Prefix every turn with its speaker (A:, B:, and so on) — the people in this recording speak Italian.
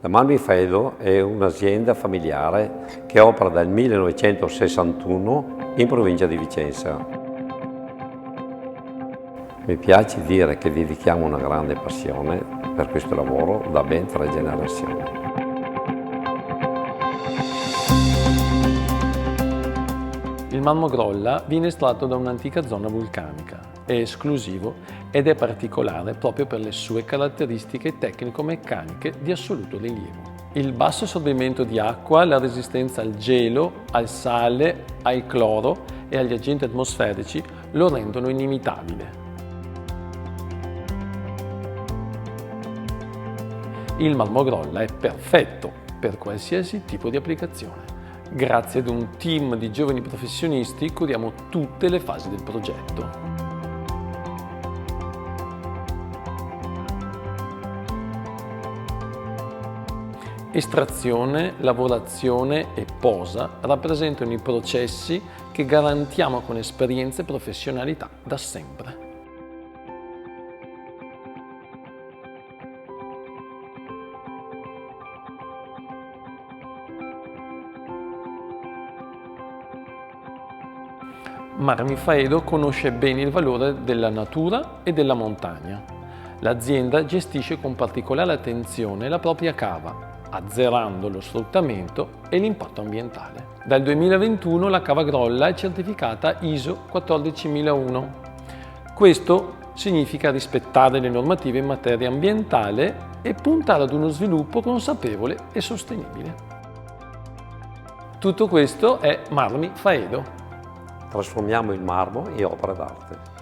A: La Marmi Faedo è un'azienda familiare che opera dal 1961 in provincia di Vicenza. Mi piace dire che dedichiamo una grande passione per questo lavoro da ben 3 generazioni.
B: Il marmo Grolla viene estratto da un'antica zona vulcanica, è esclusivo ed è particolare proprio per le sue caratteristiche tecnico-meccaniche di assoluto rilievo. Il basso assorbimento di acqua, la resistenza al gelo, al sale, al cloro e agli agenti atmosferici lo rendono inimitabile. Il marmo Grolla è perfetto per qualsiasi tipo di applicazione. Grazie ad un team di giovani professionisti curiamo tutte le fasi del progetto. Estrazione, lavorazione e posa rappresentano i processi che garantiamo con esperienza e professionalità da sempre. Marmi Faedo conosce bene il valore della natura e della montagna. L'azienda gestisce con particolare attenzione la propria cava, azzerando lo sfruttamento e l'impatto ambientale. Dal 2021 la cava Grolla è certificata ISO 14001. Questo significa rispettare le normative in materia ambientale e puntare ad uno sviluppo consapevole e sostenibile. Tutto questo è Marmi Faedo.
A: Trasformiamo il marmo in opera d'arte.